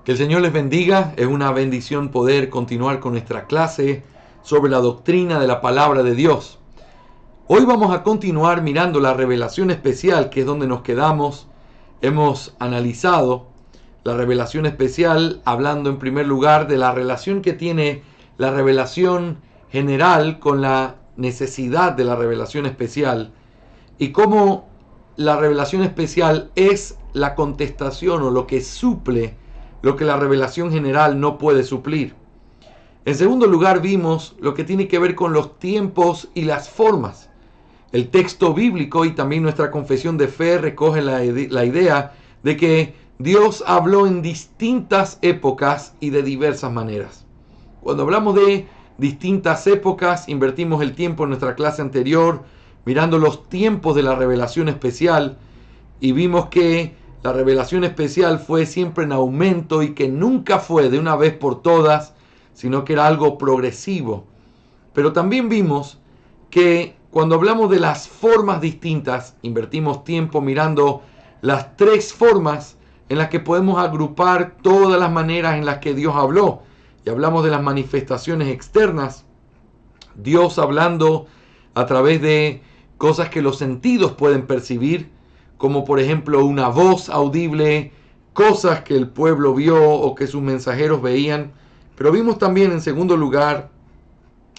Que el Señor les bendiga. Es una bendición poder continuar con nuestra clase sobre la doctrina de la palabra de Dios. Hoy vamos a continuar mirando la revelación especial, que es donde nos quedamos. Hemos analizado la revelación especial, hablando en primer lugar de la relación que tiene la revelación general con la necesidad de la revelación especial y cómo la revelación especial es la contestación o lo que suple lo que la revelación general no puede suplir. En segundo lugar, vimos lo que tiene que ver con los tiempos y las formas. El texto bíblico y también nuestra confesión de fe recoge la idea de que Dios habló en distintas épocas y de diversas maneras. Cuando hablamos de distintas épocas, invertimos el tiempo en nuestra clase anterior mirando los tiempos de la revelación especial y vimos que la revelación especial fue siempre en aumento y que nunca fue de una vez por todas, sino que era algo progresivo. Pero también vimos que cuando hablamos de las formas distintas, invertimos tiempo mirando las tres formas en las que podemos agrupar todas las maneras en las que Dios habló. Y hablamos de las manifestaciones externas, Dios hablando a través de cosas que los sentidos pueden percibir, como por ejemplo una voz audible, cosas que el pueblo vio o que sus mensajeros veían. Pero vimos también en segundo lugar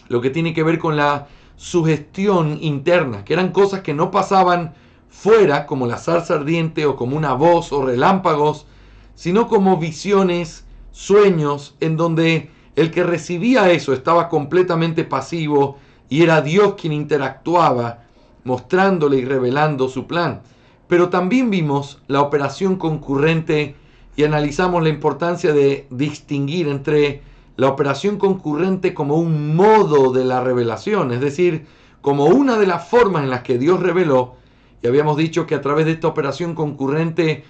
lo que tiene que ver con la sugestión interna, que eran cosas que no pasaban fuera, como la zarza ardiente o como una voz o relámpagos, sino como visiones, sueños, en donde el que recibía eso estaba completamente pasivo y era Dios quien interactuaba, mostrándole y revelando su plan. Pero también vimos la operación concurrente y analizamos la importancia de distinguir entre la operación concurrente como un modo de la revelación, es decir, como una de las formas en las que Dios reveló, y habíamos dicho que a través de esta operación concurrente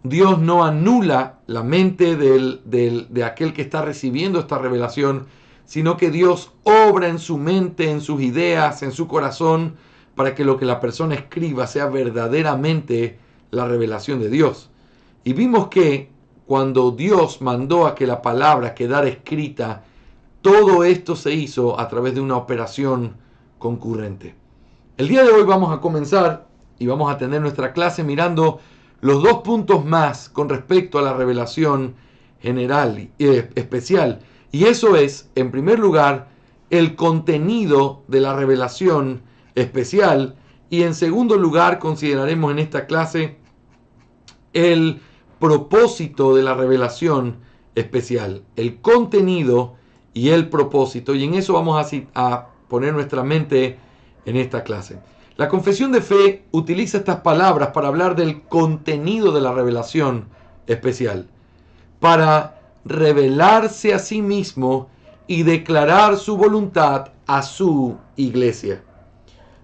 Dios no anula la mente de aquel que está recibiendo esta revelación, sino que Dios obra en su mente, en sus ideas, en su corazón, para que lo que la persona escriba sea verdaderamente la revelación de Dios. Y vimos que cuando Dios mandó a que la palabra quedara escrita, todo esto se hizo a través de una operación concurrente. El día de hoy vamos a comenzar y vamos a tener nuestra clase mirando los dos puntos más con respecto a la revelación general y especial. Y eso es, en primer lugar, el contenido de la revelación especial, y en segundo lugar consideraremos en esta clase el propósito de la revelación especial, el contenido y el propósito, y en eso vamos a poner nuestra mente en esta clase. La confesión de fe utiliza estas palabras para hablar del contenido de la revelación especial, para revelarse a sí mismo y declarar su voluntad a su iglesia.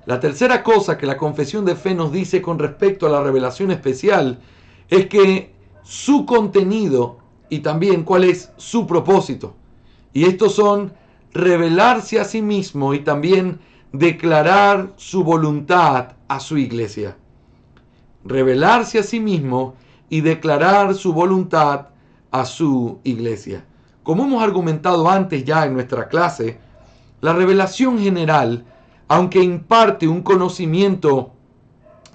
La tercera cosa que la confesión de fe nos dice con respecto a la revelación especial es que su contenido y también cuál es su propósito. Y estos son revelarse a sí mismo y también declarar su voluntad a su iglesia. Revelarse a sí mismo y declarar su voluntad a su iglesia. Como hemos argumentado antes ya en nuestra clase, la revelación general, aunque imparte un conocimiento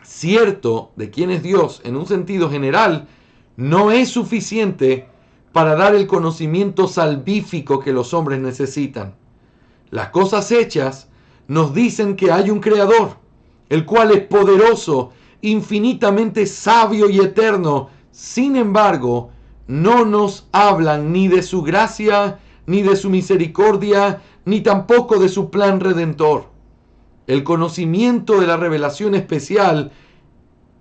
cierto de quién es Dios en un sentido general, no es suficiente para dar el conocimiento salvífico que los hombres necesitan. Las cosas hechas nos dicen que hay un creador, el cual es poderoso, infinitamente sabio y eterno. Sin embargo, no nos hablan ni de su gracia, ni de su misericordia, ni tampoco de su plan redentor. El conocimiento de la revelación especial,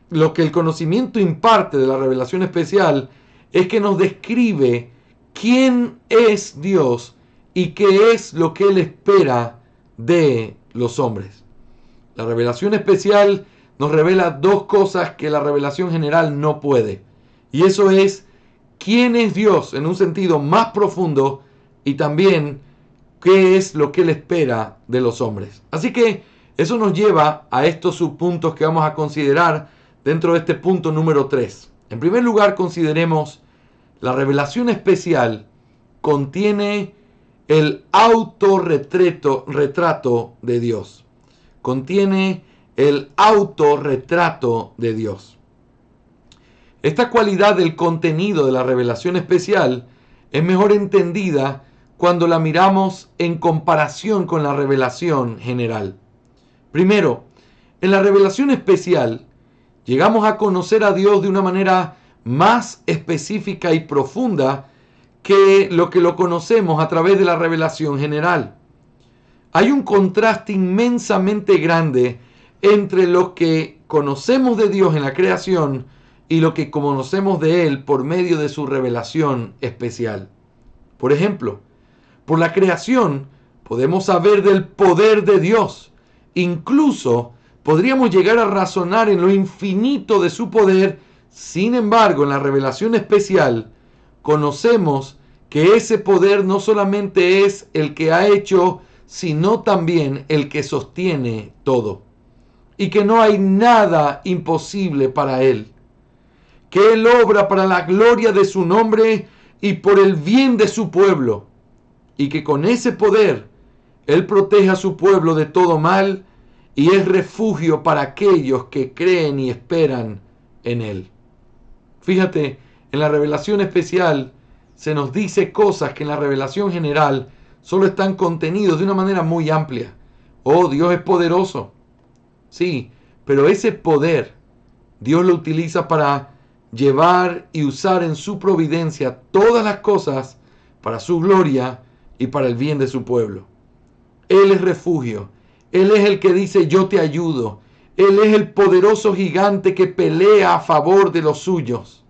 lo que el conocimiento imparte de la revelación especial, es que nos describe quién es Dios y qué es lo que Él espera de los hombres. La revelación especial nos revela dos cosas que la revelación general no puede. Y eso es quién es Dios en un sentido más profundo y también qué es lo que Él espera de los hombres. Así que eso nos lleva a estos subpuntos que vamos a considerar dentro de este punto número 3. En primer lugar, consideremos La revelación especial contiene el autorretrato de Dios. Contiene el autorretrato de Dios. Esta cualidad del contenido de la revelación especial es mejor entendida cuando la miramos en comparación con la revelación general. Primero, en la revelación especial llegamos a conocer a Dios de una manera más específica y profunda que lo conocemos a través de la revelación general. Hay un contraste inmensamente grande entre lo que conocemos de Dios en la creación y lo que conocemos de Él por medio de su revelación especial. Por ejemplo, por la creación podemos saber del poder de Dios. Incluso podríamos llegar a razonar en lo infinito de su poder. Sin embargo, en la revelación especial conocemos que ese poder no solamente es el que ha hecho, sino también el que sostiene todo. Y que no hay nada imposible para Él. Que Él obra para la gloria de su nombre y por el bien de su pueblo. Y que con ese poder Él protege a su pueblo de todo mal y es refugio para aquellos que creen y esperan en Él. Fíjate, en la revelación especial se nos dice cosas que en la revelación general solo están contenidos de una manera muy amplia. Oh, Dios es poderoso. Sí, pero ese poder Dios lo utiliza para llevar y usar en su providencia todas las cosas para su gloria y para el bien de su pueblo. Él es refugio. Él es el que dice yo te ayudo. Él es el poderoso gigante que pelea a favor de los suyos.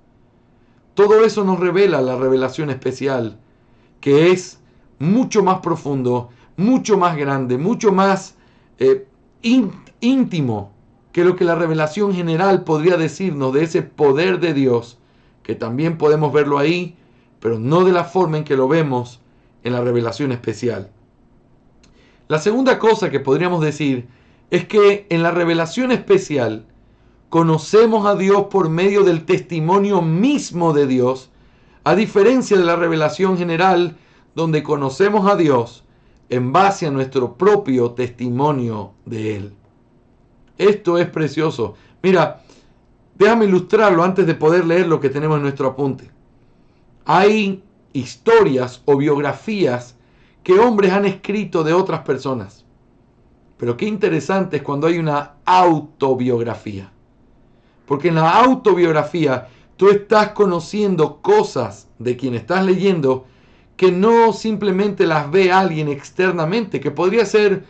Todo eso nos revela la revelación especial, que es mucho más profundo, mucho más grande, mucho más íntimo que lo que la revelación general podría decirnos de ese poder de Dios, que también podemos verlo ahí, pero no de la forma en que lo vemos en la revelación especial. La segunda cosa que podríamos decir es que en la revelación especial conocemos a Dios por medio del testimonio mismo de Dios, a diferencia de la revelación general, donde conocemos a Dios en base a nuestro propio testimonio de Él. Esto es precioso. Mira, déjame ilustrarlo antes de poder leer lo que tenemos en nuestro apunte. Hay historias o biografías que hombres han escrito de otras personas. Pero qué interesante es cuando hay una autobiografía. Porque en la autobiografía tú estás conociendo cosas de quien estás leyendo que no simplemente las ve alguien externamente, que podría ser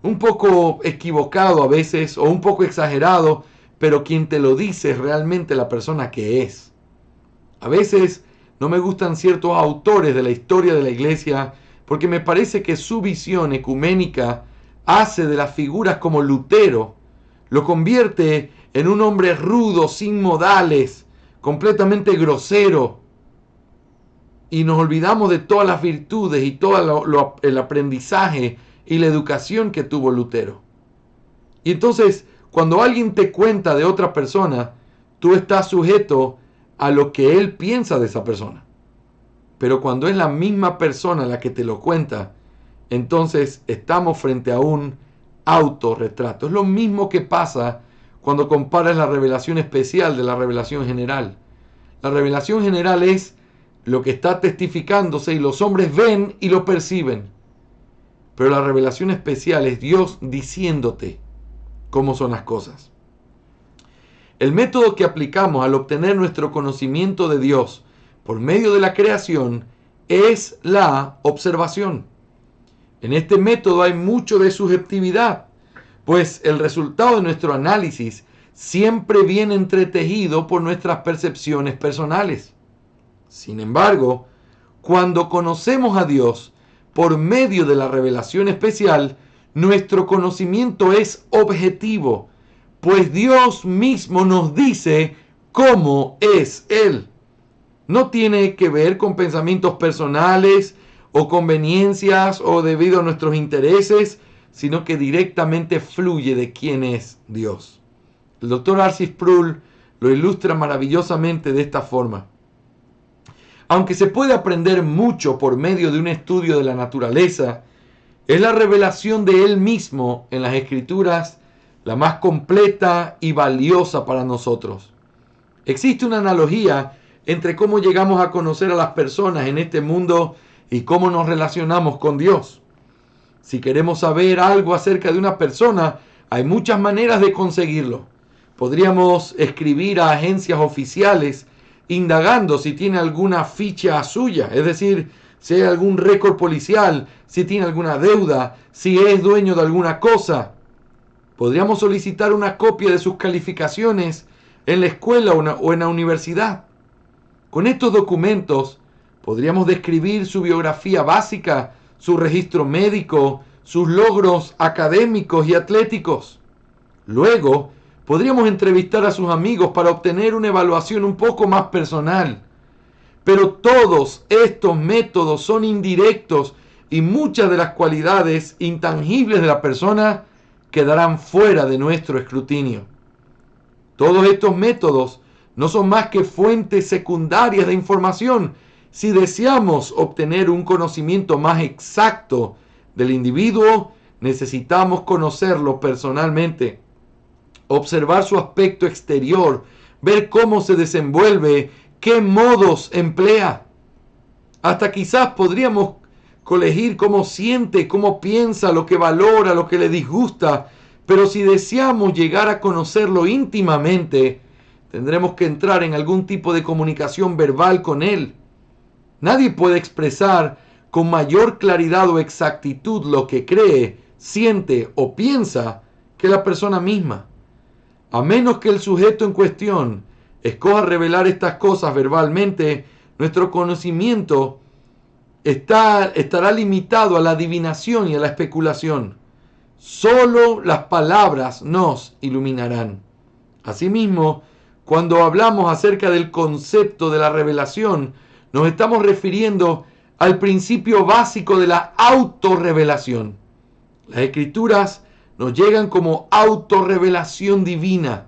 un poco equivocado a veces o un poco exagerado, pero quien te lo dice es realmente la persona que es. A veces no me gustan ciertos autores de la historia de la iglesia porque me parece que su visión ecuménica hace de las figuras como Lutero, lo convierte en un hombre rudo, sin modales, completamente grosero. Y nos olvidamos de todas las virtudes y todo el aprendizaje y la educación que tuvo Lutero. Y entonces, cuando alguien te cuenta de otra persona, tú estás sujeto a lo que él piensa de esa persona. Pero cuando es la misma persona la que te lo cuenta, entonces estamos frente a un autorretrato. Es lo mismo que pasa cuando comparas la revelación especial de la revelación general. La revelación general es lo que está testificándose y los hombres ven y lo perciben. Pero la revelación especial es Dios diciéndote cómo son las cosas. El método que aplicamos al obtener nuestro conocimiento de Dios por medio de la creación es la observación. En este método hay mucho de subjetividad, pues el resultado de nuestro análisis siempre viene entretejido por nuestras percepciones personales. Sin embargo, cuando conocemos a Dios por medio de la revelación especial, nuestro conocimiento es objetivo, pues Dios mismo nos dice cómo es Él. No tiene que ver con pensamientos personales o conveniencias o debido a nuestros intereses, sino que directamente fluye de quién es Dios. El doctor R.C. Sproul lo ilustra maravillosamente de esta forma. aunque se puede aprender mucho por medio de un estudio de la naturaleza, es la revelación de Él mismo en las Escrituras la más completa y valiosa para nosotros. Existe una analogía entre cómo llegamos a conocer a las personas en este mundo y cómo nos relacionamos con Dios. Si queremos saber algo acerca de una persona, hay muchas maneras de conseguirlo. Podríamos escribir a agencias oficiales indagando si tiene alguna ficha suya, es decir, si hay algún récord policial, si tiene alguna deuda, si es dueño de alguna cosa. Podríamos solicitar una copia de sus calificaciones en la escuela o en la universidad. Con estos documentos podríamos describir su biografía básica, su registro médico, sus logros académicos y atléticos. Luego, podríamos entrevistar a sus amigos para obtener una evaluación un poco más personal. Pero todos estos métodos son indirectos y muchas de las cualidades intangibles de la persona quedarán fuera de nuestro escrutinio. Todos estos métodos no son más que fuentes secundarias de información si deseamos obtener un conocimiento más exacto del individuo. Necesitamos conocerlo personalmente, observar su aspecto exterior, ver cómo se desenvuelve, qué modos emplea. Hasta quizás podríamos colegir cómo siente, cómo piensa, lo que valora, lo que le disgusta. Pero si deseamos llegar a conocerlo íntimamente, tendremos que entrar en algún tipo de comunicación verbal con él. Nadie puede expresar con mayor claridad o exactitud lo que cree, siente o piensa que la persona misma. A menos que el sujeto en cuestión escoja revelar estas cosas verbalmente, nuestro conocimiento estará limitado a la adivinación y a la especulación. Solo las palabras nos iluminarán. Asimismo, cuando hablamos acerca del concepto de la revelación, nos estamos refiriendo al principio básico de la autorrevelación. Las Escrituras nos llegan como autorrevelación divina.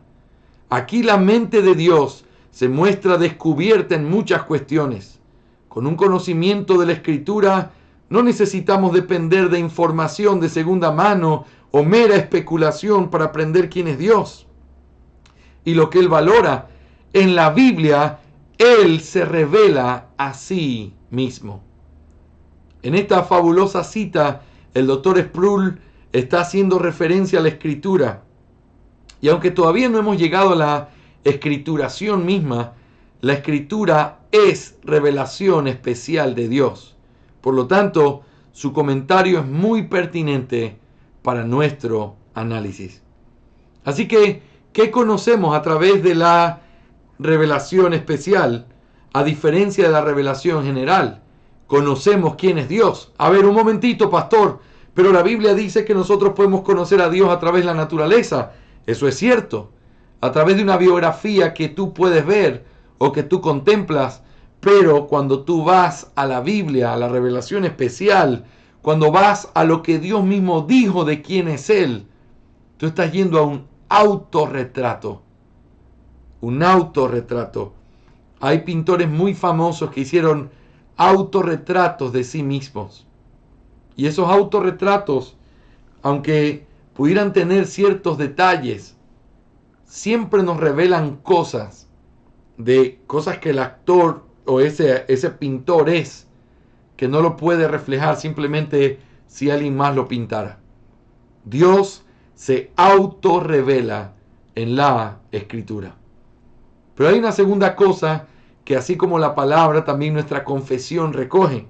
Aquí la mente de Dios se muestra descubierta en muchas cuestiones. Con un conocimiento de la Escritura, no necesitamos depender de información de segunda mano o mera especulación para aprender quién es Dios y lo que Él valora. En la Biblia, Él se revela a sí mismo. En esta fabulosa cita, el Dr. Sproul está haciendo referencia a la Escritura. Y aunque todavía no hemos llegado a la escrituración misma, la Escritura es revelación especial de Dios. Por lo tanto, su comentario es muy pertinente para nuestro análisis. Así que, ¿qué conocemos a través de la revelación especial? A diferencia de la revelación general, conocemos quién es Dios. A ver, un momentito, pastor, pero la Biblia dice que nosotros podemos conocer a Dios a través de la naturaleza. Eso es cierto. A través de una biografía que tú puedes ver o que tú contemplas. Pero cuando tú vas a la Biblia, a la revelación especial, cuando vas a lo que Dios mismo dijo de quién es Él, tú estás yendo a un autorretrato. Un autorretrato. Hay pintores muy famosos que hicieron autorretratos de sí mismos. Y esos autorretratos, aunque pudieran tener ciertos detalles, siempre nos revelan cosas que el actor o ese pintor es, que no lo puede reflejar simplemente si alguien más lo pintara. Dios se autorrevela en la Escritura. Pero hay una segunda cosa que, así como la palabra, también nuestra confesión recoge.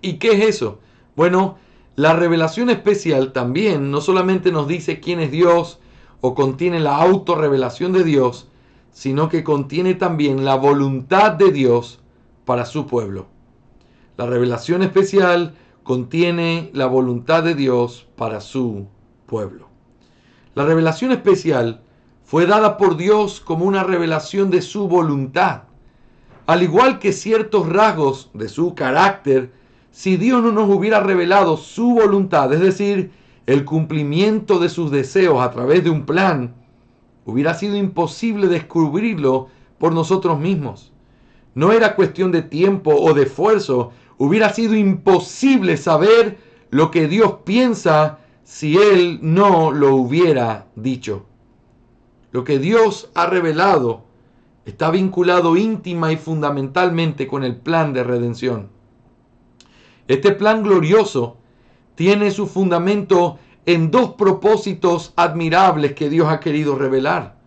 ¿Y qué es eso? Bueno, la revelación especial también no solamente nos dice quién es Dios o contiene la autorrevelación de Dios, sino que contiene también la voluntad de Dios para su pueblo. La revelación especial contiene la voluntad de Dios para su pueblo. La revelación especial fue dada por Dios como una revelación de su voluntad. Al igual que ciertos rasgos de su carácter, si Dios no nos hubiera revelado su voluntad, es decir, el cumplimiento de sus deseos a través de un plan, hubiera sido imposible descubrirlo por nosotros mismos. No era cuestión de tiempo o de esfuerzo. Hubiera sido imposible saber lo que Dios piensa si Él no lo hubiera dicho. Lo que Dios ha revelado está vinculado íntima y fundamentalmente con el plan de redención. Este plan glorioso tiene su fundamento en dos propósitos admirables que Dios ha querido revelar.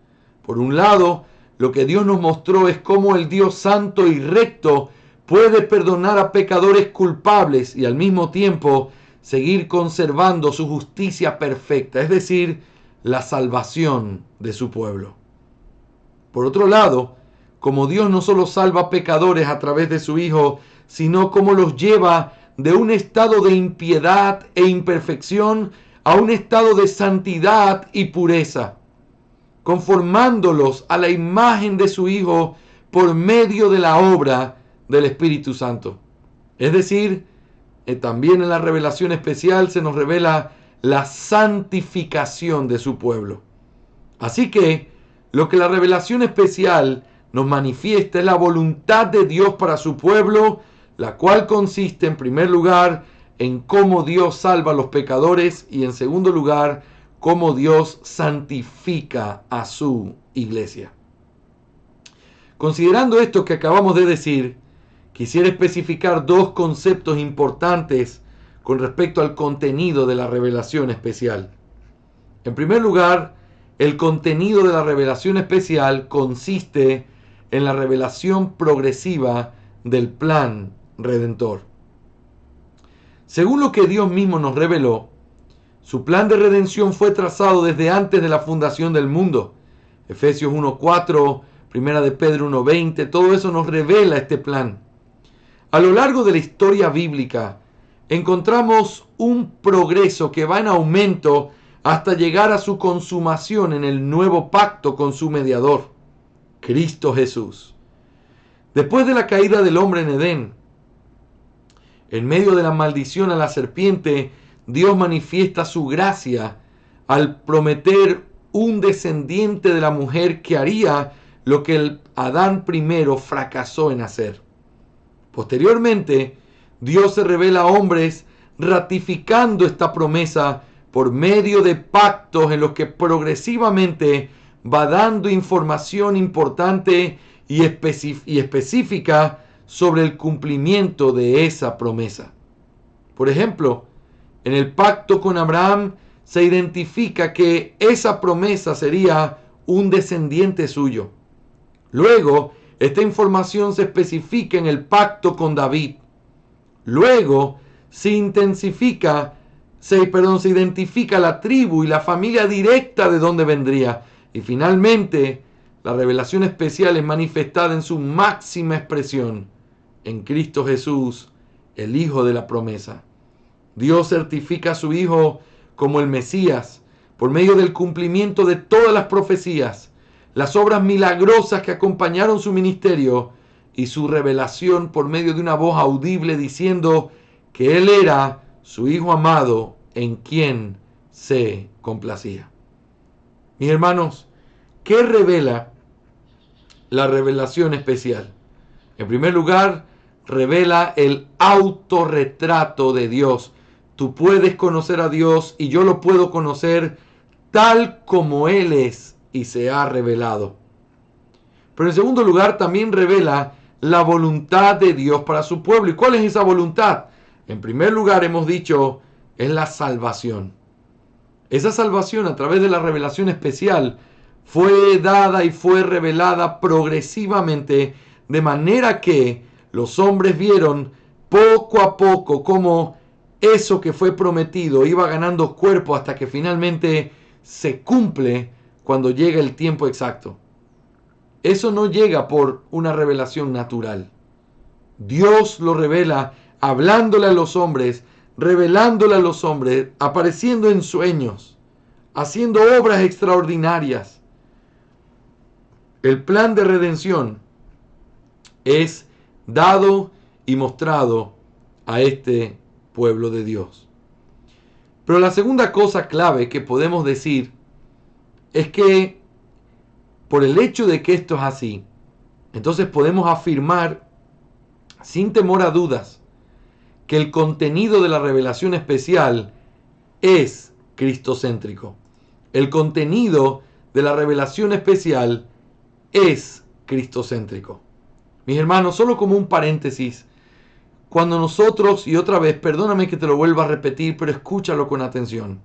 Por un lado, lo que Dios nos mostró es cómo el Dios santo y recto puede perdonar a pecadores culpables y al mismo tiempo seguir conservando su justicia perfecta, es decir, la salvación de su pueblo. Por otro lado, como Dios no solo salva pecadores a través de su Hijo, sino como los lleva de un estado de impiedad e imperfección a un estado de santidad y pureza, conformándolos a la imagen de su Hijo por medio de la obra del Espíritu Santo. Es decir, también en la revelación especial se nos revela la santificación de su pueblo. Así que lo que la revelación especial nos manifiesta es la voluntad de Dios para su pueblo, la cual consiste en primer lugar en cómo Dios salva a los pecadores y en segundo lugar cómo Dios santifica a su iglesia. Considerando esto que acabamos de decir, quisiera especificar dos conceptos importantes con respecto al contenido de la revelación especial. En primer lugar, el contenido de la revelación especial consiste en la revelación progresiva del plan redentor. Según lo que Dios mismo nos reveló, su plan de redención fue trazado desde antes de la fundación del mundo. Efesios 1:4, Primera de Pedro 1:20, todo eso nos revela este plan. A lo largo de la historia bíblica, encontramos un progreso que va en aumento hasta llegar a su consumación en el nuevo pacto con su mediador, Cristo Jesús. Después de la caída del hombre en Edén, en medio de la maldición a la serpiente, Dios manifiesta su gracia al prometer un descendiente de la mujer que haría lo que el Adán primero fracasó en hacer. Posteriormente, Dios se revela a hombres ratificando esta promesa por medio de pactos en los que progresivamente va dando información importante y específica sobre el cumplimiento de esa promesa. Por ejemplo, en el pacto con Abraham se identifica que esa promesa sería un descendiente suyo. Luego, esta información se especifica en el pacto con David. Luego, se identifica la tribu y la familia directa de donde vendría. Y finalmente, la revelación especial es manifestada en su máxima expresión, en Cristo Jesús, el Hijo de la promesa. Dios certifica a su Hijo como el Mesías por medio del cumplimiento de todas las profecías, las obras milagrosas que acompañaron su ministerio y su revelación por medio de una voz audible diciendo que Él era su Hijo amado en quien se complacía. Mis hermanos, ¿qué revela la revelación especial? En primer lugar, revela el autorretrato de Dios. Tú puedes conocer a Dios y yo lo puedo conocer tal como Él es y se ha revelado. Pero en segundo lugar, también revela la voluntad de Dios para su pueblo. ¿Y cuál es esa voluntad? En primer lugar, hemos dicho, es la salvación. Esa salvación a través de la revelación especial fue dada y fue revelada progresivamente, de manera que los hombres vieron poco a poco cómo eso que fue prometido iba ganando cuerpo hasta que finalmente se cumple cuando llega el tiempo exacto. Eso no llega por una revelación natural. Dios lo revela hablándole a los hombres, revelándole a los hombres, apareciendo en sueños, haciendo obras extraordinarias. El plan de redención es dado y mostrado a este pueblo de Dios. Pero la segunda cosa clave que podemos decir es que por el hecho de que esto es así, entonces podemos afirmar sin temor a dudas, que el contenido de la revelación especial es cristocéntrico. El contenido de la revelación especial es cristocéntrico. Mis hermanos, solo como un paréntesis, cuando nosotros, y otra vez, perdóname que te lo vuelva a repetir, pero escúchalo con atención.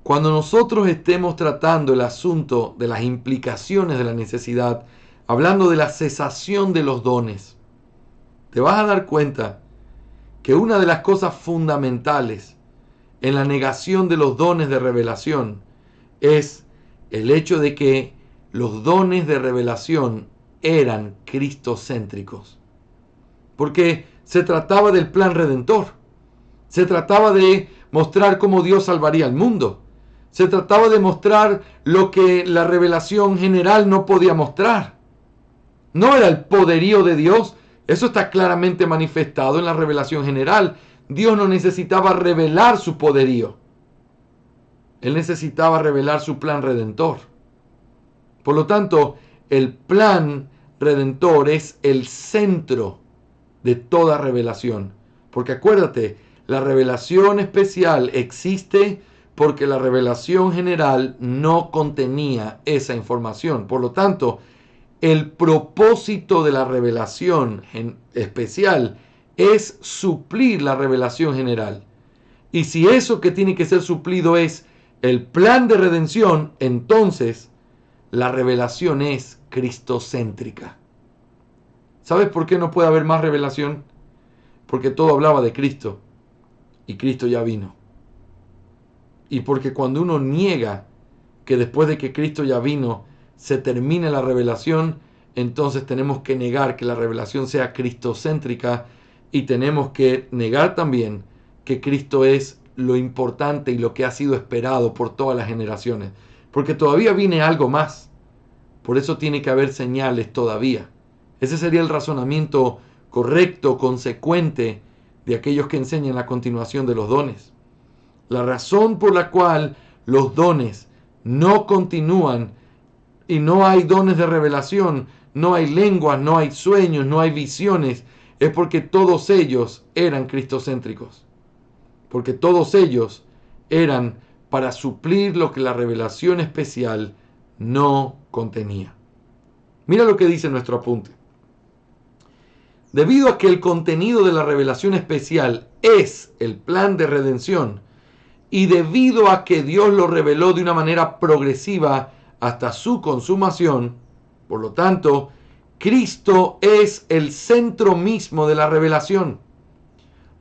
Cuando nosotros estemos tratando el asunto de las implicaciones de la necesidad, hablando de la cesación de los dones, te vas a dar cuenta que una de las cosas fundamentales en la negación de los dones de revelación es el hecho de que los dones de revelación eran cristocéntricos. Porque se trataba del plan redentor. Se trataba de mostrar cómo Dios salvaría al mundo. Se trataba de mostrar lo que la revelación general no podía mostrar. No era el poderío de Dios. Eso está claramente manifestado en la revelación general. Dios no necesitaba revelar su poderío. Él necesitaba revelar su plan redentor. Por lo tanto, el plan redentor es el centro de toda revelación. Porque acuérdate, la revelación especial existe porque la revelación general no contenía esa información. Por lo tanto, el propósito de la revelación especial es suplir la revelación general. Y si eso que tiene que ser suplido es el plan de redención, entonces la revelación es cristocéntrica. ¿Sabes por qué no puede haber más revelación? Porque todo hablaba de Cristo y Cristo ya vino. Y porque cuando uno niega que después de que Cristo ya vino se termine la revelación, entonces tenemos que negar que la revelación sea cristocéntrica y tenemos que negar también que Cristo es lo importante y lo que ha sido esperado por todas las generaciones. Porque todavía viene algo más. Por eso tiene que haber señales todavía. Ese sería el razonamiento correcto, consecuente de aquellos que enseñan la continuación de los dones. La razón por la cual los dones no continúan y no hay dones de revelación, no hay lenguas, no hay sueños, no hay visiones, es porque todos ellos eran cristocéntricos. Porque todos ellos eran para suplir lo que la revelación especial no contenía. Mira lo que dice nuestro apunte. Debido a que el contenido de la revelación especial es el plan de redención, y debido a que Dios lo reveló de una manera progresiva hasta su consumación, por lo tanto, Cristo es el centro mismo de la revelación.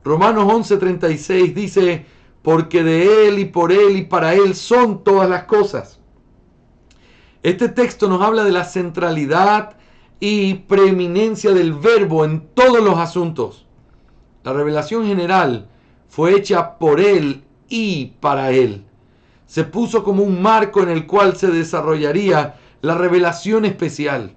Romanos 11:36 dice, porque de Él y por Él y para Él son todas las cosas. Este texto nos habla de la centralidad y preeminencia del verbo en todos los asuntos. La revelación general fue hecha por Él y para Él. Se puso como un marco en el cual se desarrollaría la revelación especial.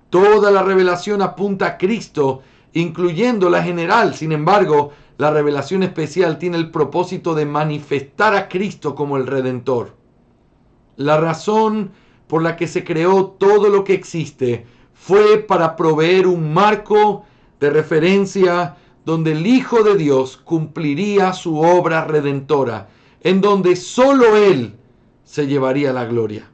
Toda la revelación apunta a Cristo, incluyendo la general. Sin embargo, la revelación especial tiene el propósito de manifestar a Cristo como el Redentor. La razón por la que se creó todo lo que existe fue para proveer un marco de referencia donde el Hijo de Dios cumpliría su obra redentora, en donde solo Él se llevaría la gloria.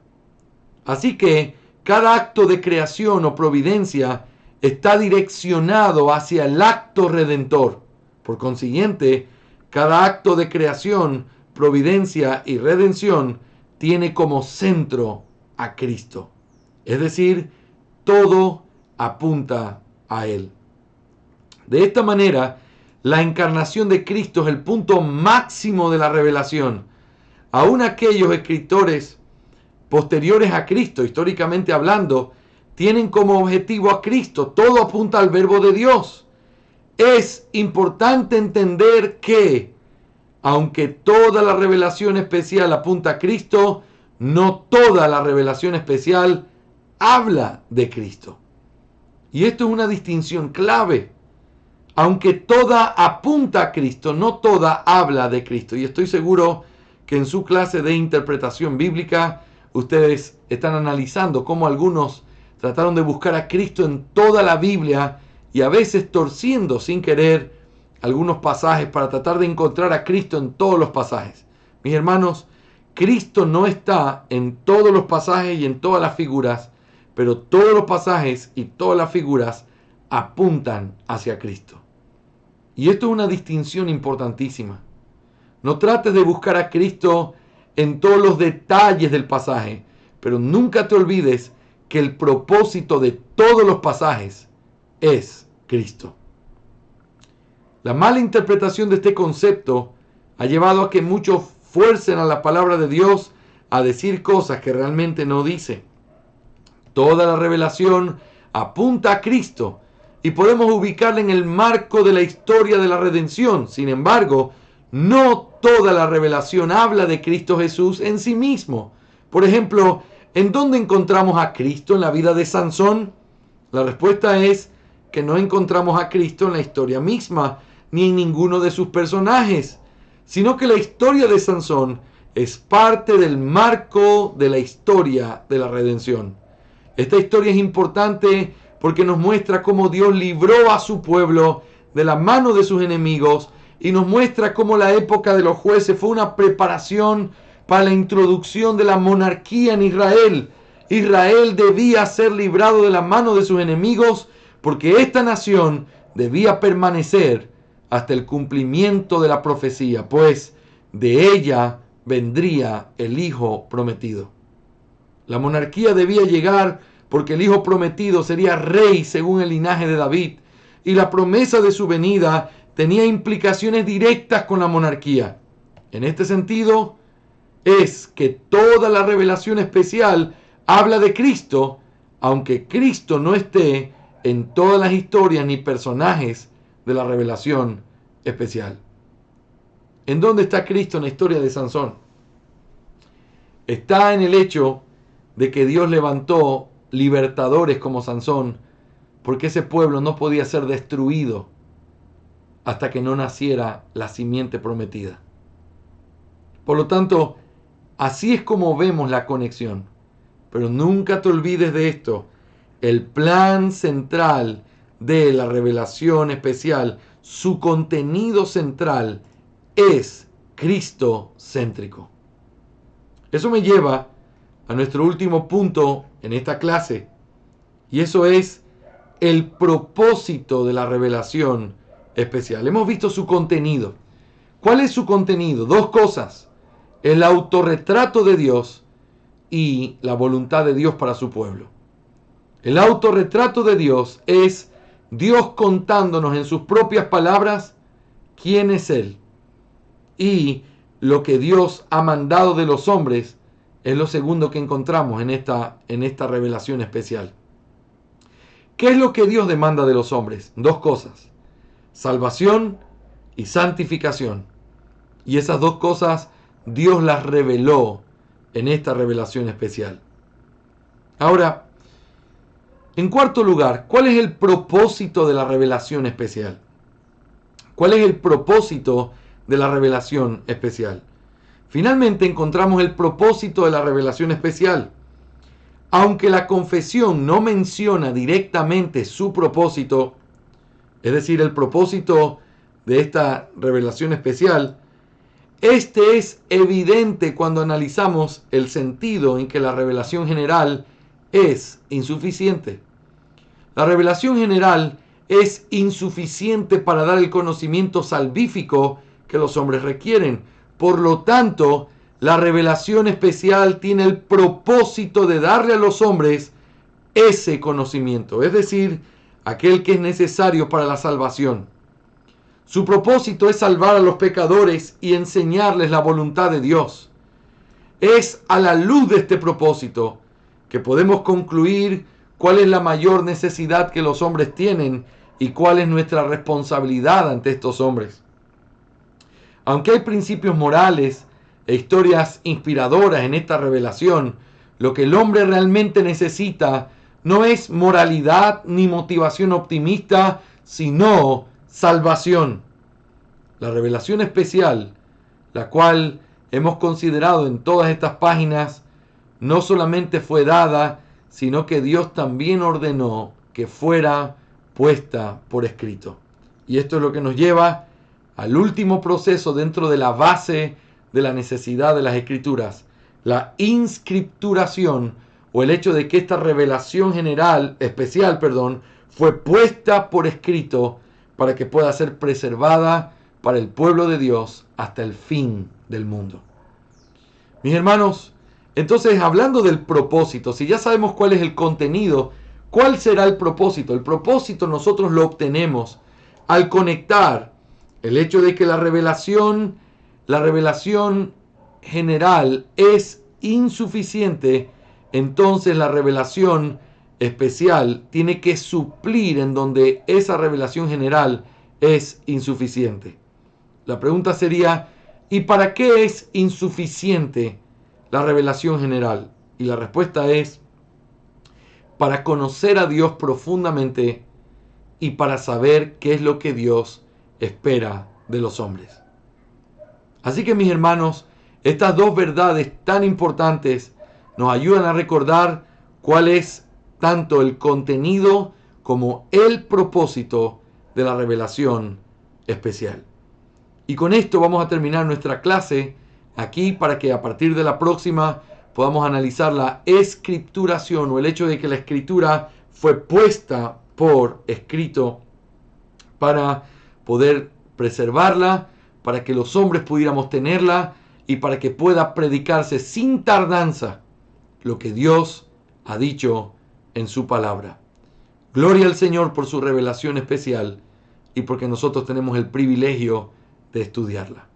Así que cada acto de creación o providencia está direccionado hacia el acto redentor. Por consiguiente, cada acto de creación, providencia y redención tiene como centro a Cristo. Es decir, todo apunta a Él. De esta manera, la encarnación de Cristo es el punto máximo de la revelación. Aún aquellos escritores posteriores a Cristo, históricamente hablando, tienen como objetivo a Cristo. Todo apunta al verbo de Dios. Es importante entender que, aunque toda la revelación especial apunta a Cristo, no toda la revelación especial habla de Cristo. Y esto es una distinción clave. Aunque toda apunta a Cristo, no toda habla de Cristo. Y estoy seguro que en su clase de interpretación bíblica ustedes están analizando cómo algunos trataron de buscar a Cristo en toda la Biblia y a veces torciendo sin querer algunos pasajes para tratar de encontrar a Cristo en todos los pasajes. Mis hermanos, Cristo no está en todos los pasajes y en todas las figuras, pero todos los pasajes y todas las figuras apuntan hacia Cristo. Y esto es una distinción importantísima. No trates de buscar a Cristo en todos los detalles del pasaje, pero nunca te olvides que el propósito de todos los pasajes es Cristo. La mala interpretación de este concepto ha llevado a que muchos fuercen a la palabra de Dios a decir cosas que realmente no dice. Toda la revelación apunta a Cristo y podemos ubicarla en el marco de la historia de la redención. Sin embargo, no toda la revelación habla de Cristo Jesús en sí mismo. Por ejemplo, ¿en dónde encontramos a Cristo en la vida de Sansón? La respuesta es que no encontramos a Cristo en la historia misma, ni en ninguno de sus personajes, sino que la historia de Sansón es parte del marco de la historia de la redención. Esta historia es importante porque nos muestra cómo Dios libró a su pueblo de la mano de sus enemigos y nos muestra cómo la época de los jueces fue una preparación para la introducción de la monarquía en Israel. Israel debía ser librado de la mano de sus enemigos porque esta nación debía permanecer hasta el cumplimiento de la profecía, pues de ella vendría el Hijo prometido. La monarquía debía llegar porque el Hijo prometido sería rey según el linaje de David, y la promesa de su venida tenía implicaciones directas con la monarquía. En este sentido, es que toda la revelación especial habla de Cristo, aunque Cristo no esté en todas las historias ni personajes de la revelación especial. ¿En dónde está Cristo en la historia de Sansón? Está en el hecho de que Dios levantó libertadores como Sansón, porque ese pueblo no podía ser destruido hasta que no naciera la simiente prometida. Por lo tanto, así es como vemos la conexión. Pero nunca te olvides de esto. El plan central de la revelación especial, su contenido central es Cristo-céntrico. Eso me lleva a nuestro último punto en esta clase. Y eso es el propósito de la revelación especial. Hemos visto su contenido. ¿Cuál es su contenido? Dos cosas. El autorretrato de Dios y la voluntad de Dios para su pueblo. El autorretrato de Dios es Dios contándonos en sus propias palabras quién es Él. Y lo que Dios ha mandado de los hombres es lo segundo que encontramos en esta revelación especial. ¿Qué es lo que Dios demanda de los hombres? Dos cosas: salvación y santificación. Y esas dos cosas Dios las reveló en esta revelación especial. Ahora, en cuarto lugar, ¿cuál es el propósito de la revelación especial? ¿Cuál es el propósito de la revelación especial? Finalmente encontramos el propósito de la revelación especial. Aunque la confesión no menciona directamente su propósito, es decir, el propósito de esta revelación especial, este es evidente cuando analizamos el sentido en que la revelación general es insuficiente. La revelación general es insuficiente para dar el conocimiento salvífico que los hombres requieren. Por lo tanto, la revelación especial tiene el propósito de darle a los hombres ese conocimiento, es decir, aquel que es necesario para la salvación. Su propósito es salvar a los pecadores y enseñarles la voluntad de Dios. Es a la luz de este propósito que podemos concluir cuál es la mayor necesidad que los hombres tienen y cuál es nuestra responsabilidad ante estos hombres. Aunque hay principios morales e historias inspiradoras en esta revelación, lo que el hombre realmente necesita no es moralidad ni motivación optimista, sino salvación. La revelación especial, la cual hemos considerado en todas estas páginas, no solamente fue dada, sino que Dios también ordenó que fuera puesta por escrito. Y esto es lo que nos lleva al último proceso dentro de la base de la necesidad de las escrituras, la inscripturación, o el hecho de que esta revelación especial, fue puesta por escrito para que pueda ser preservada para el pueblo de Dios hasta el fin del mundo. Mis hermanos, entonces hablando del propósito, si ya sabemos cuál es el contenido, ¿cuál será el propósito? El propósito nosotros lo obtenemos al conectar el hecho de que la revelación general es insuficiente. Entonces la revelación especial tiene que suplir en donde esa revelación general es insuficiente. La pregunta sería, ¿y para qué es insuficiente la revelación general? Y la respuesta es, para conocer a Dios profundamente y para saber qué es lo que Dios espera de los hombres. Así que, mis hermanos, estas dos verdades tan importantes nos ayudan a recordar cuál es tanto el contenido como el propósito de la revelación especial. Y con esto vamos a terminar nuestra clase aquí para que a partir de la próxima podamos analizar la escripturación, o el hecho de que la escritura fue puesta por escrito para poder preservarla, para que los hombres pudiéramos tenerla y para que pueda predicarse sin tardanza lo que Dios ha dicho en su palabra. Gloria al Señor por su revelación especial y porque nosotros tenemos el privilegio de estudiarla.